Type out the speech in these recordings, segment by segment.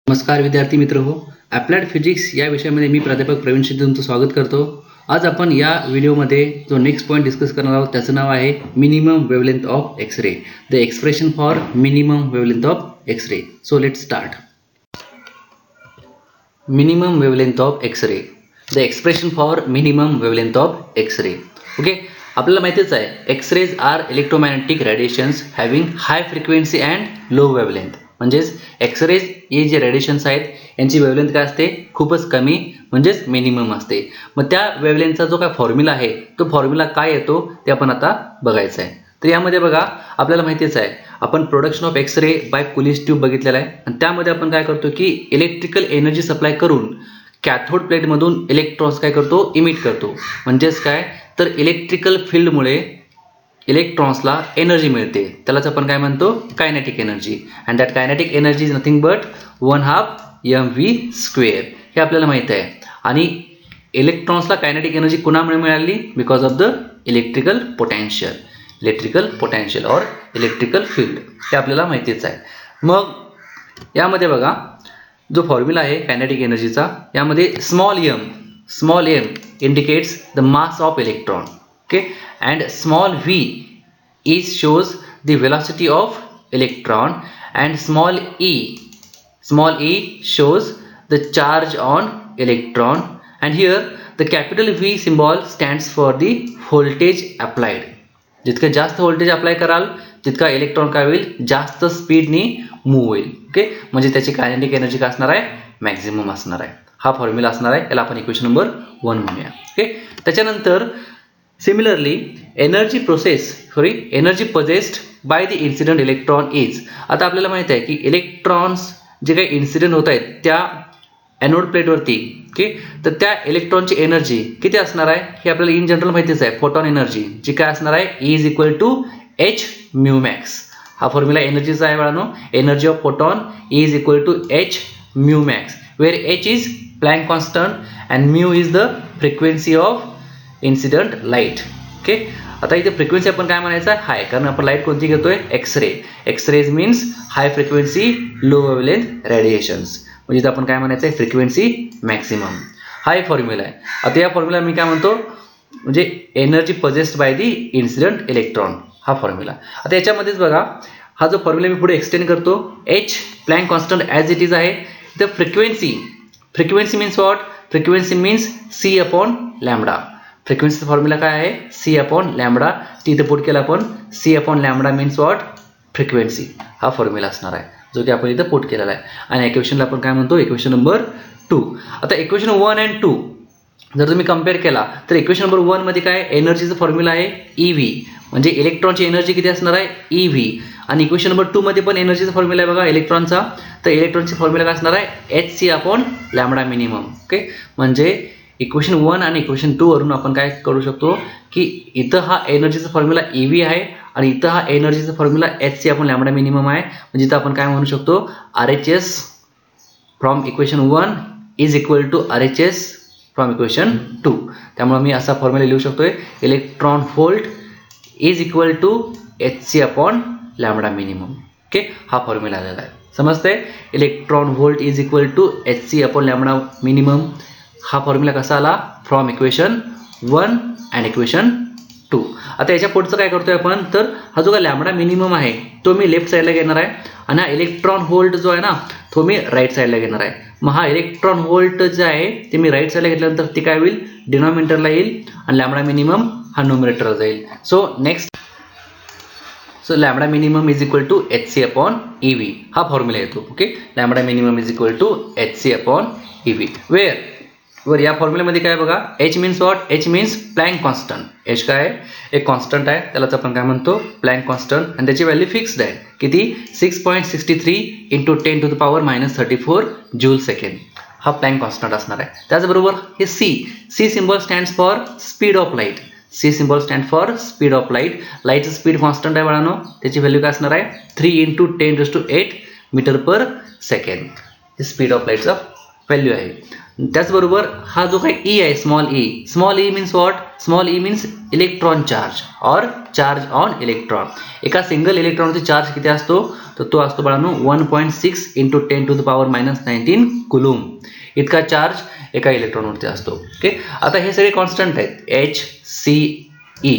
नमस्कार विद्यार्थी मित्र हो. ॲप्लाइड फिजिक्स या विषयामध्ये मी प्राध्यापक प्रवीण शेट्टी तुमचं स्वागत करतो. आज आपण या व्हिडिओमध्ये जो नेक्स्ट पॉईंट डिस्कस करणार आहोत त्याचं नाव आहे minimum wavelength of X ray. The expression for minimum wavelength of X ray. So let's start. Minimum wavelength of X ray. The expression for minimum wavelength of X ray. Okay, आपल्याला माहितीच आहे X rays are electromagnetic radiations having high frequency and low wavelength. म्हणजेच X rays हे जे radiations आहेत यांची wavelength काय असते, खूपच कमी म्हणजेच मिनिमम असते. मग त्या वेवलेंथचा जो काय फॉर्म्युला आहे तो फॉर्म्युला काय येतो ते आपण आता बघायचं आहे. तर यामध्ये बघा आपल्याला माहितीच आहे आपण production of X ray by Coolidge tube बघितलेला आहे आणि त्यामध्ये आपण काय करतो की इलेक्ट्रिकल एनर्जी सप्लाय करून कॅथोड प्लेटमधून इलेक्ट्रॉन्स काय करतो, इमिट करतो. म्हणजेच काय तर इलेक्ट्रिकल फील्डमुळे इलेक्ट्रॉन्सला एनर्जी मिळते, त्यालाच आपण काय म्हणतो kinetic energy. And that kinetic energy is nothing but 1/2 mv². हे आपल्याला माहिती आहे. आणि इलेक्ट्रॉन्सला कायनेटिक एनर्जी कुणामुळे मिळाली, because of the electrical potential or electrical field. हे आपल्याला माहितीच आहे. मग यामध्ये बघा जो फॉर्म्युला आहे कायनेटिक एनर्जीचा, यामध्ये small m indicates the mass of electron. Okay, and small v is shows the velocity of electron, and small e shows the charge on electron, and here the capital V symbol stands for the voltage applied. जितकं जास्त voltage apply कराल तितका electron काय होईल, जास्त स्पीडनी move होईल. Okay, म्हणजे त्याची कायनेटिक एनर्जी काय असणार आहे, मॅक्झिमम असणार आहे. हा फॉर्म्युला असणार आहे, याला आपण इक्वेशन नंबर 1 म्हणूया. ओके, त्याच्यानंतर Similarly, energy possessed by the incident electron is. आता आपल्याला माहिती आहे की इलेक्ट्रॉन्स जे काही इन्सिडेंट होत आहेत त्या एनोड प्लेटवरती, ओके, तर त्या इलेक्ट्रॉनची एनर्जी किती असणार आहे हे आपल्याला इन जनरल माहितीच आहे. फोटॉन एनर्जी जी काय असणार आहे is equal to h mu max. हा फॉर्म्युला एनर्जीचा आहे बाळांनो. Energy of photon is equal to h mu max, where h is Planck constant and mu is the frequency of incident light. Okay, आता इथे frequency आपण काय म्हणायचं आहे, हाय, कारण आपण लाईट कोणती घेतोय, X ray. X rays means high frequency low wavelength radiations, म्हणजे इथे आपण काय म्हणायचं आहे, फ्रिक्वेन्सी मॅक्सिमम. हा एक फॉर्म्युला आहे. आता या फॉर्म्युला मी काय म्हणतो, म्हणजे energy possessed by the incident electron, हा फॉर्म्युला. आता याच्यामध्येच बघा हा जो फॉर्म्युला मी पुढे एक्सटेंड करतो, h Planck constant as it is आहे. The frequency means what, frequency means c upon lambda. फ्रिक्वेन्सीचा फॉर्म्युला काय आहे, c अपॉन लॅम्बडा. ती इथे पुट केला आपण, c upon lambda means what, frequency. हा फॉर्म्युला असणार आहे जो की आपण इथे पुट केलेला आहे. आणि इक्वेशनला आपण काय म्हणतो, इक्वेशन नंबर 2. आता इक्वेशन 1 आणि 2 जर तुम्ही कम्पेअर केला तर इक्वेशन नंबर 1 मध्ये काय एनर्जीचा फॉर्म्युला आहे ev, म्हणजे इलेक्ट्रॉनची एनर्जी किती असणार आहे ev. आणि इक्वेशन नंबर 2 मध्ये पण एनर्जीचा फॉर्म्युला आहे बघा इलेक्ट्रॉनचा. तर इलेक्ट्रॉनचा फॉर्म्युला काय असणार आहे hc upon lambda minimum. Okay, म्हणजे इक्वेशन 1 आणि इक्वेशन 2 वरून आपण काय करू शकतो की इथं हा एनर्जीचा फॉर्म्युला ev आहे आणि इथं हा एनर्जीचा formula hc upon lambda minimum आहे. म्हणजे इथं आपण काय म्हणू शकतो, RHS from equation 1 is equal to RHS from equation 2. त्यामुळे मी असा फॉर्म्युला लिहू शकतोय, electron volt is equal to hc upon lambda minimum. Okay, हा फॉर्म्युला आलेला आहे. समजतंय, electron volt is equal to hc upon lambda minimum. हा फॉर्म्युला कसा आला, फ्रॉम इक्वेशन 1 अँड इक्वेशन 2. आता याच्या पुढचं काय करतोय आपण, तर हा जो काय लॅम्बडा मिनिमम आहे तो मी लेफ्ट साईडला घेणार आहे आणि हा इलेक्ट्रॉन व्होल्ट जो आहे ना तो मी राईट साईडला घेणार आहे. मग हा इलेक्ट्रॉन व्होल्ट जे आहे ते मी राईट साईडला घेतल्यानंतर ती काय होईल, डिनॉमिनेटरला येईल आणि लॅम्बडा मिनिमम हा न्यूमरेटरला जाईल. So lambda minimum is equal to hc upon ev. हा फॉर्म्युला येतो. Okay, lambda minimum is equal to hc upon ev. वर या फॉर्म्युल्यामध्ये काय बघा, h means what, h means Planck constant. h काय आहे, एक कॉन्स्टंट आहे, त्यालाच आपण काय म्हणतो प्लँक कॉन्स्टंट. आणि त्याची व्हॅल्यू फिक्स्ड आहे, किती 6.63 इंटू 10⁻34 जूल सेकंड. हा प्लँक कॉन्स्टंट असणार आहे. त्याचबरोबर हे c symbol stands for speed of light. c symbol stand for speed of light. लाईटचं स्पीड कॉन्स्टंट आहे बाळांनो, त्याची व्हॅल्यू काय असणार आहे 3 इंटू 10⁸ मीटर पर सेकंड. हे स्पीड ऑफ लाईटचा व्हॅल्यू आहे. त्याचबरोबर हा जो काही ई आहे small E means what, small E means electron charge और चार्ज ऑन इलेक्ट्रॉन. एका सिंगल इलेक्ट्रॉनचा चार्ज किती असतो, तर तो असतो बाळांनो 1.6 × 10⁻⁻19 कुलूम. इतका चार्ज एका इलेक्ट्रॉनवरती असतो. ओके, आता हे सगळे कॉन्स्टंट आहेत. एच सी ई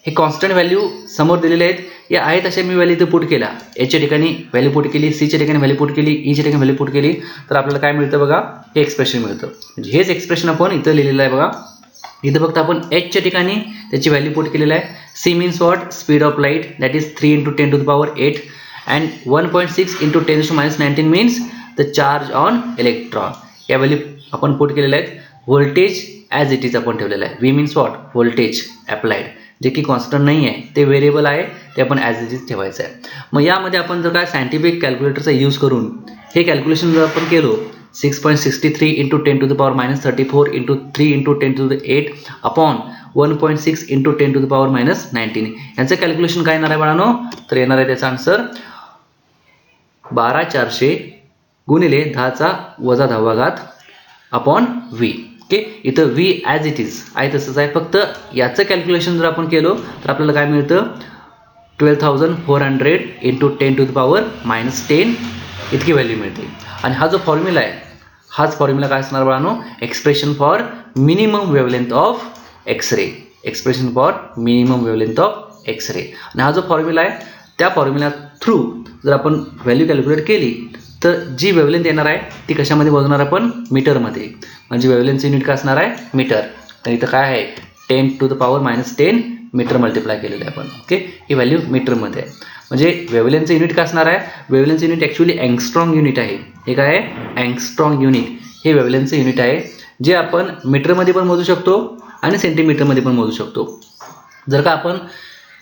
हे कॉन्स्टंट व्हॅल्यू समोर दिलेले आहेत. या आहेत अशा मी व्हॅल्यू इथे पुट केल्या. एचच्या ठिकाणी व्हॅल्यू पुट केली, सीच्या ठिकाणी व्हॅल्यू पुट केली, ईच्या ठिकाणी व्हॅल्यू पुट केली, तर आपल्याला काय मिळतं बघा, हे एक्सप्रेशन मिळतं. म्हणजे हेच एक्सप्रेशन आपण इथं लिहिलेलं आहे बघा. इथं फक्त आपण एचच्या ठिकाणी त्याची व्हॅल्यू पुट केलेलं आहे. C means what, speed of light, that is 3 × 10⁸ and 1.6 × 10⁻19 means the charge on electron. या व्हॅल्यू आपण पुट केलेल्या आहेत. व्होल्टेज ॲज इट इज आपण ठेवलेलं आहे. V means what, voltage applied, जे की कॉन्स्टंट नाही आहे, ते व्हेरिएबल आहे, ते आपण ॲज इट इज ठेवायचं आहे. मग यामध्ये आपण जर काय सायंटिफिक कॅल्क्युलेटरचा यूज करून हे कॅल्क्युलेशन जर आपण केलो, 6.63 × 10⁻34 × 3 × 10⁸ अपॉन 1.6 × 10⁻19 यांचं कॅल्क्युलेशन काय येणार आहे बाळांनो, तर येणार आहे त्याचा आन्सर 12400 गुणिले 10⁻10 अपॉन व्ही. ओके, इथं व्ही ॲज इट इज आहे तसंच आहे, फक्त याचं कॅल्क्युलेशन जर आपण केलो तर आपल्याला काय मिळतं, 12400 × 10⁻−10 इतकी व्हॅल्यू मिळते. आणि हा जो फॉर्म्युला आहे, हाच फॉर्म्युला काय असणार बाळांनो, expression for minimum wavelength of X ray. Expression for minimum wavelength of X ray. आणि हा जो फॉर्म्युला आहे, त्या फॉर्म्युला थ्रू जर आपण व्हॅल्यू कॅल्क्युलेट केली तर जी वेव्हलेंथ येणार आहे ती कशामध्ये मोजणार आपण, मीटरमध्ये. म्हणजे वेव्हलेंथचं युनिट काय असणार आहे, मीटर. तर इथं काय आहे, 10⁻−10 मीटर मल्टिप्लाय केलेलं आहे आपण. ओके, ही व्हॅल्यू मीटरमध्ये आहे. म्हणजे वेव्हलेंथचं युनिट काय असणार आहे, वेव्हलेंथचं युनिट ॲक्च्युअली अँगस्ट्रॉंग युनिट आहे. हे काय आहे, अँगस्ट्रॉंग युनिट हे वेव्हलेंथचं युनिट आहे, जे आपण मीटरमध्ये पण मोजू शकतो आणि सेंटीमीटरमध्ये पण मोजू शकतो. जर का आपण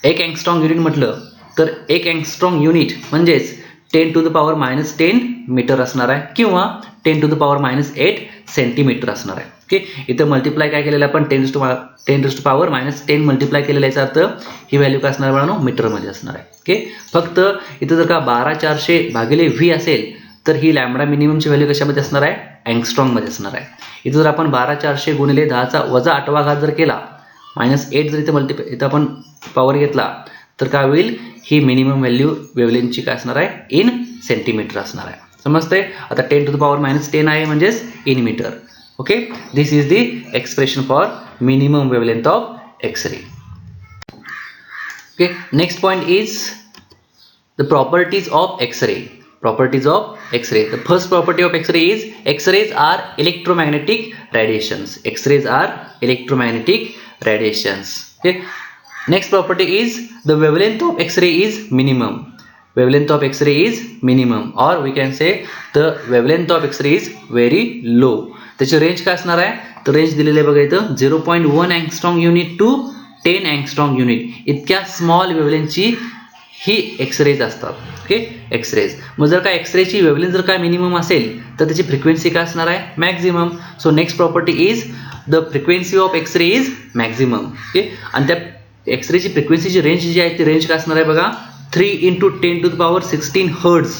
एक अँगस्ट्रॉंग युनिट म्हटलं तर एक अँगस्ट्रॉंग युनिट म्हणजेच 10⁻−10 मीटर असणार आहे किंवा 10⁻−8 सेंटीमीटर असणार आहे. ओके, इथं मल्टिप्लाय काय केलेलं आपण, 10⁻−10 मल्टिप्लाय केलेलं याचा अर्थ ही व्हॅल्यू काय असणार आहे, मीटरमध्ये असणार आहे. ओके, फक्त इथं जर का 12400 भागिले व्ही असेल तर ही लॅम्बडा मिनिममची व्हॅल्यू कशामध्ये असणार आहे, अँगस्ट्रॉंगमध्ये असणार आहे. इथं जर आपण 12400 गुणिले 10⁻8 जर केला, -8 जर इथं आपण पॉवर घेतला तर काय होईल, ही मिनिमम व्हॅल्यू वेव्हलेंथची काय असणार आहे, इन सेंटीमीटर असणार आहे. समजतंय. आता 10⁻10 आहे म्हणजेच in meter. Okay, this is the expression for minimum wavelength of X ray. Okay, next point is the properties of X ray. Properties of X-ray. The first property of X-ray is X-rays are electromagnetic radiations. X-rays are electromagnetic radiations. Okay. Next property is the wavelength of X-ray is minimum. Wavelength of X-ray is minimum, or we can say the wavelength of X-ray is very low. त्याची range काय असणार आहे, तर range दिलेली आहे बघा इथं 0.1 angstrom unit to 10 angstrom unit. इतक्या स्मॉल वेव्हलेंथची ही एक्सरेज असतात. Okay, X rays. मग जर का एक्सरेची वेव्हलेंथ जर काय मिनिमम असेल तर त्याची फ्रिक्वेन्सी काय असणार आहे, maximum. So next property is the frequency of x ray is maximum. Okay, आणि त्या एक्सरेची फ्रिक्वेन्सीची रेंज जी आहे ती रेंज काय असणार आहे बघा, 3 × 10⁻16 हर्ट्ज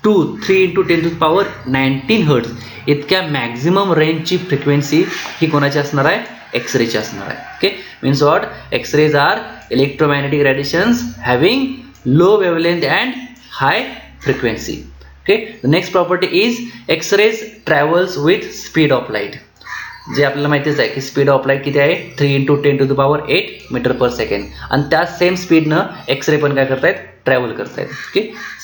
टू 3 × 10⁻19 हर्ट्ज. इतक्या मॅक्झिमम रेंजची फ्रिक्वेन्सी ही कोणाची असणार आहे, एक्सरेची असणार आहे. Okay, means what, X rays are electromagnetic radiations having low wavelength and high frequency. Okay, the next property is X-rays travels with speed of light. जे आपल्याला माहितीच आहे की स्पीड ऑफ लाईट किती आहे, 3 × 10⁸ मीटर पर सेकंड. आणि त्या सेम स्पीडनं एक्सरे पण काय करतायत, ट्रॅव्हल करतायत. Okay,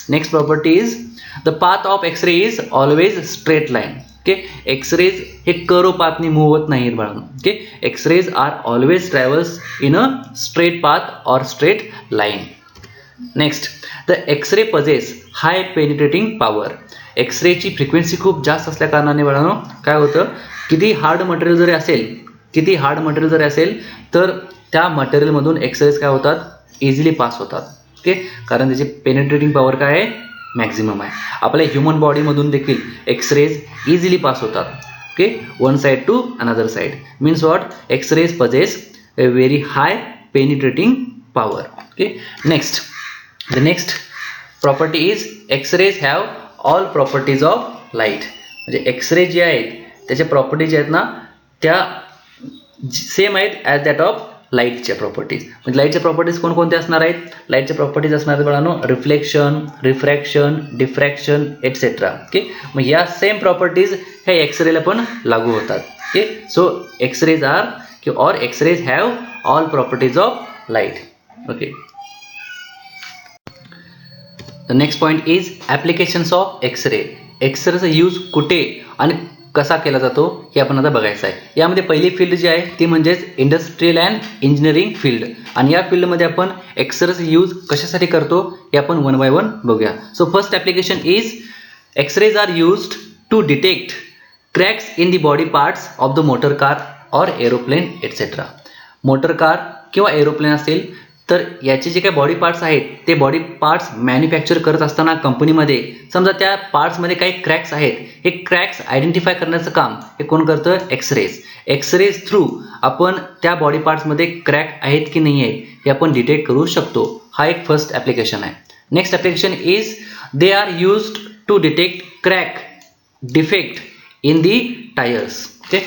next property is the path of x ray is always straight line. Okay, X-rays हे कर्व पाथनी मूव्ह होत नाहीत बाळांनो. Okay, X-rays are always travels in a straight path or straight line. Next, the X-ray possesses high penetrating power. एक्सरेची frequency खूप जास्त असल्या कारणाने बाळांनो काय होतं, किती हार्ड मटेरियल जरी असेल तर त्या मटेरियलमधून एक्सरेज काय होतात, इझिली पास होतात. ओके, कारण त्याची पेनिट्रेटिंग पॉवर काय आहे, मॅक्झिमम आहे. आपल्या ह्युमन बॉडीमधून देखील एक्सरेज इझिली पास होतात. Okay, one side to another side. Means what, X rays possesses a very high penetrating power. Okay, next, the next property is X-rays have all properties of light. म्हणजे x ray जे आहेत त्याच्या properties आहेत ना त्या same आहेत as that of लाईटच्या properties. म्हणजे लाईटच्या प्रॉपर्टीज कोणकोणत्या असणार आहेत? लाईटच्या प्रॉपर्टीज असणार आहेत बाळांनो, reflection, refraction, diffraction etcetera. Okay, मग या सेम प्रॉपर्टीज ह्या एक्सरेला पण लागू होतात. Okay, so X-rays are or X-rays have all properties of light. Okay, the next point is applications of X-ray. एक्सरेचा यूज कुठे आणि कसा केला जातो हे आपण आता बघायचं आहे. यामध्ये पहिली फील्ड जी आहे ती म्हणजेच इंडस्ट्रियल अँड इंजिनिअरिंग फील्ड. आणि या फील्डमध्ये आपण एक्सरेचा यूज कशासाठी करतो हे आपण वन बाय वन बघूया. So first application is X-rays are used to detect cracks in the body parts of the motor car और एरोप्लेन एटसेट्रा. मोटर कार किंवा एरोप्लेन असेल तर याचे जे काही बॉडी पार्ट्स आहेत ते बॉडी पार्ट्स मॅन्युफॅक्चर करत असताना कंपनीमध्ये समजा त्या पार्ट्समध्ये काही क्रॅक्स आहेत, हे क्रॅक्स आयडेंटिफाय करण्याचं काम हे कोण करतं? एक्सरेज. एक्सरेज थ्रू आपण त्या बॉडी पार्ट्समध्ये क्रॅक आहेत की नाही आहेत हे आपण डिटेक्ट करू शकतो. हा एक फर्स्ट ॲप्लिकेशन आहे. Next application is they are used to detect crack defect in the tyres. Okay,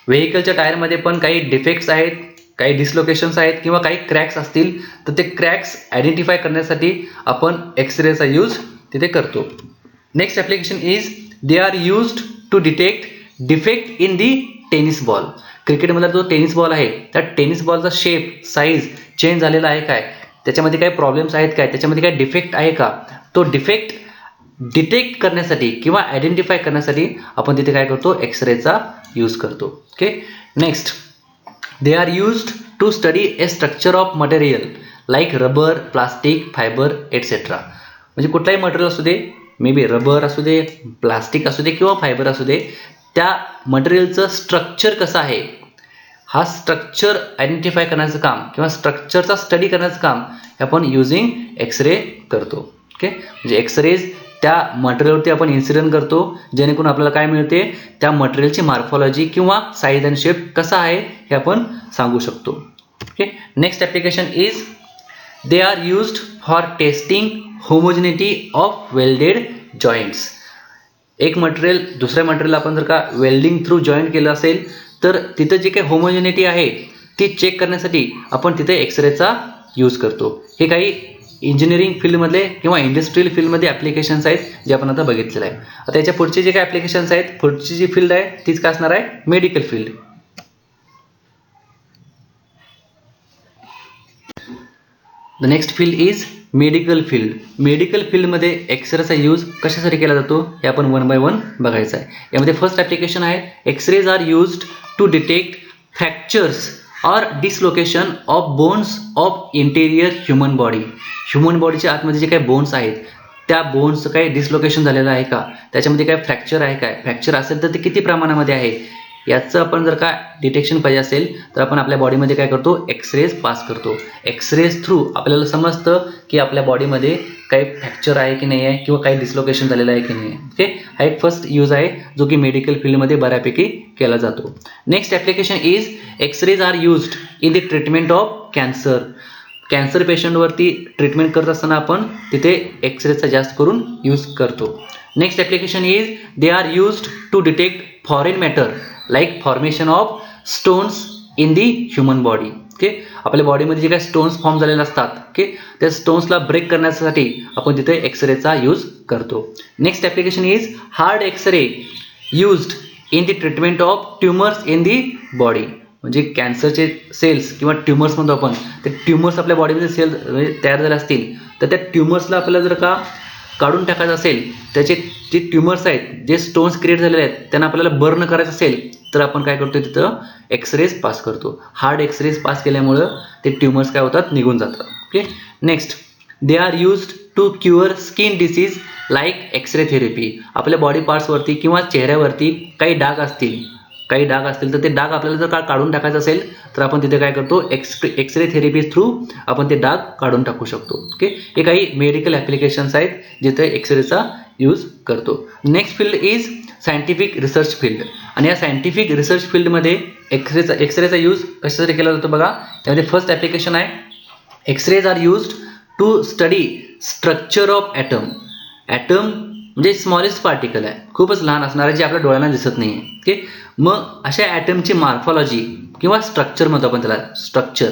व्हेकलच्या टायरमध्ये पण काही डिफेक्ट्स आहेत, काही डिसलोकेशन्स आहेत किंवा काही क्रॅक्स असतील तर ते क्रॅक्स आयडेंटिफाय करण्यासाठी आपण एक्सरेचा यूज तिथे करतो. Next application is they are used to detect defect in the tennis ball. क्रिकेटमधला जो टेनिस बॉल आहे त्या टेनिस बॉलचा शेप साईज चेंज झालेला आहे काय, त्याच्यामध्ये काही प्रॉब्लेम्स आहेत काय, त्याच्यामध्ये काही डिफेक्ट आहे का, तो डिफेक्ट डिटेक्ट करण्यासाठी किंवा आयडेंटिफाय करण्यासाठी आपण तिथे काय करतो? एक्सरेचा यूज करतो. Okay, next they are used to study a structure of material like rubber, plastic, fiber etc. म्हणजे कुठलाही मटेरियल असू दे, मे बी रबर असू दे, प्लास्टिक असू दे किंवा फायबर असू दे, त्या मटेरियलचं स्ट्रक्चर कसं आहे हा स्ट्रक्चर आयडेंटिफाय करण्याचं काम किंवा स्ट्रक्चरचा स्टडी करण्याचं काम हे आपण युजिंग एक्सरे करतो. ओके, म्हणजे एक्सरेज त्या मटेरियलवरती आपण इन्सिडेंट करतो जेणेकरून आपल्याला काय मिळते? त्या मटेरियलची मॉर्फॉलॉजी किंवा साईज अँड शेप कसा आहे हे आपण सांगू शकतो. Okay, next application is they are used for testing homogeneity of welded joints. एक मटेरियल दुसऱ्या मटेरियल आपण जर का वेल्डिंग थ्रू जॉईंट केलं असेल तर तिथं जे काही होमोजिनिटी आहे ती चेक करण्यासाठी आपण तिथे एक्सरेचा यूज करतो. हे काही इंजिनिअरिंग फील्डमधले किंवा इंडस्ट्रियल फील्डमध्ये ॲप्लिकेशन्स आहेत जे आपण आता बघितलेलं आहे. आता याच्या पुढचे जे काही ॲप्लिकेशन्स आहेत, पुढची जी फील्ड आहे तीच काय असणार आहे? Medical field. The next field is medical field. Medical फील्डमध्ये एक्सरेचा यूज कशासाठी केला जातो हे आपण वन बाय वन बघायचं आहे. यामध्ये फर्स्ट ॲप्लिकेशन आहे X-rays are used to detect fractures or dislocation of bones of interior human body. Human बॉडीच्या आतमध्ये जे काही बोन्स आहेत त्या बोन्सचं काही डिसलोकेशन झालेलं आहे का, त्याच्यामध्ये काय फ्रॅक्चर आहे काय, फ्रॅक्चर असेल तर ते किती प्रमाणामध्ये आहे याचं आपण जर का डिटेक्शन पाहिजे असेल तर आपण आपल्या बॉडीमध्ये काय करतो? एक्सरेज पास करतो. एक्सरेज थ्रू आपल्याला समजतं की आपल्या बॉडीमध्ये काही फ्रॅक्चर आहे की नाही आहे किंवा काही डिसलोकेशन झालेलं आहे की नाही आहे. ओके, हा एक फर्स्ट यूज आहे जो की मेडिकल फील्डमध्ये बऱ्यापैकी केला जातो. Next application is X-rays are used in the treatment of cancer. Cancer पेशंटवरती ट्रीटमेंट करत असताना आपण तिथे एक्सरेचा जास्त करून यूज करतो. Next application is they are used to detect foreign matter like formation of stones in the human body. Okay, आपल्या बॉडीमध्ये जे काही स्टोन्स फॉर्म झालेले असतात ओके त्या स्टोन्सला ब्रेक करण्यासाठी आपण तिथे एक्सरेचा यूज करतो. Next application is hard X ray used in the treatment of tumours in the body. म्हणजे कॅन्सरचे सेल्स किंवा ट्युमर्स म्हणतो आपण, ते ट्युमर्स आपल्या बॉडीमध्ये सेल तयार झाले असतील तर त्या ट्युमर्सला आपल्याला जर का काढून टाकायचं असेल, त्याचे जे ट्युमर्स आहेत, जे स्टोन्स क्रिएट झालेले आहेत त्यांना आपल्याला बर्न करायचं असेल तर आपण काय करतो? तिथं एक्सरेज पास करतो. हार्ड एक्सरेज पास केल्यामुळं ते ट्युमर्स काय होतात? निघून जातात. Okay, next they are used to cure skin disease like X ray therapy. आपल्या बॉडी पार्ट्सवरती किंवा चेहऱ्यावरती काही डाग असतील तर ते डाग आपल्याला जर का काढून टाकायचं असेल तर आपण तिथे काय करतो? एक्सरे थेरपी थ्रू आपण ते डाग काढून टाकू शकतो. ओके, हे काही मेडिकल ॲप्लिकेशन्स आहेत जिथे एक्सरेचा यूज करतो. Next field is scientific research field. आणि या सायंटिफिक रिसर्च फील्डमध्ये एक्सरेचा यूज कशासाठी केला जातो बघा. त्यामध्ये फर्स्ट ॲप्लिकेशन आहे X-rays are used to study structure of atom. Atom म्हणजे स्मॉलेस्ट पार्टिकल आहे, खूपच लहान असणारे जे आपल्या डोळ्यांना दिसत नाही आहे. ओके, मग अशा ॲटमची मॉर्फॉलॉजी किंवा स्ट्रक्चर म्हणतो आपण त्याला, स्ट्रक्चर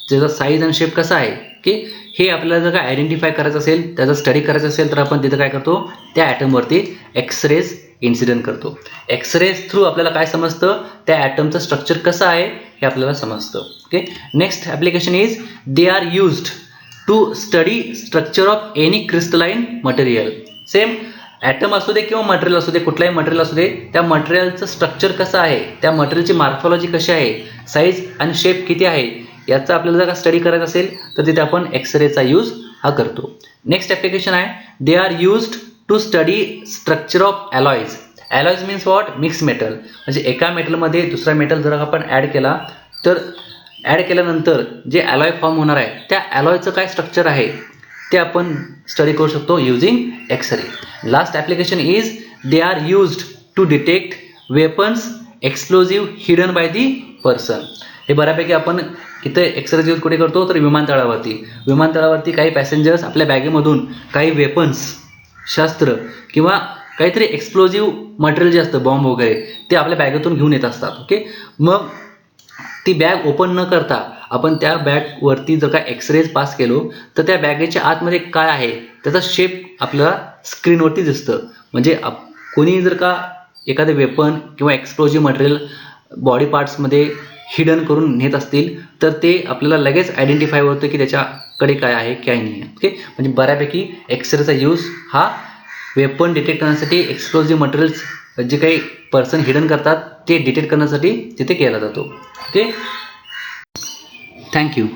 त्याचा साईज आणि शेप कसा आहे, की हे आपल्याला जर काय आयडेंटिफाय करायचं असेल, त्याचा स्टडी करायचं असेल, तर आपण तिथं काय करतो, त्या ॲटमवरती एक्सरेज इन्सिडेंट करतो. एक्सरेज थ्रू आपल्याला काय समजतं, त्या ॲटमचं स्ट्रक्चर कसं आहे हे आपल्याला समजतं. Okay, next application is they are used to study structure of any crystalline material. Same atom असू दे किंवा मटेरियल असू दे, कुठलाही मटेरियल असू दे, त्या मटेरियलचं स्ट्रक्चर कसं आहे, त्या मटेरियलची मॉर्फॉलॉजी कशी आहे, साईज आणि शेप किती आहे, याचा आपल्याला जर का स्टडी करायचा असेल तर तिथे आपण एक्सरेचा यूज हा करतो. नेक्स्ट ॲप्लिकेशन आहे they are used to study structure of alloys. Alloys means what, mix metal. म्हणजे एका मेटलमध्ये दुसरा मेटल जर आपण ॲड केला, तर ॲड केल्यानंतर जे ॲलॉय फॉर्म होणार आहे, त्या ॲलॉयचं काय स्ट्रक्चर आहे ते आपण स्टडी करू शकतो using X ray. Last application is they are used to detect weapons explosive hidden by the person. हे बऱ्यापैकी आपण इथे एक्सरे यूज कुठे करतो, तर विमानतळावरती काही पॅसेंजर्स आपल्या बॅगेमधून काही वेपन्स, शस्त्र किंवा काहीतरी एक्सप्लोजिव्ह मटेरियल जे असतं, बॉम्ब वगैरे, ते आपल्या बॅगेतून घेऊन येत असतात. ओके, मग ती बॅग ओपन न करता आपण त्या बॅगवरती जर का एक्सरेज पास केलो, तर त्या बॅगेच्या आतमध्ये काय आहे त्याचा शेप आपल्याला स्क्रीनवरती दिसतं. म्हणजे कोणी जर का एखादे वेपन किंवा एक्सप्लोजिव्ह मटेरियल बॉडी पार्ट्समध्ये हिडन करून नेत असतील, तर ते आपल्याला लगेच आयडेंटिफाय होतं की त्याच्याकडे काय आहे काय नाही आहे. ओके, म्हणजे बऱ्यापैकी एक्सरेचा यूज हा वेपन डिटेक्ट करण्यासाठी, एक्सप्लोजिव्ह मटेरियल्स जे काही पर्सन हिडन करतात ते डिटेक्ट करण्यासाठी तिथे केला जातो. Okay, thank you.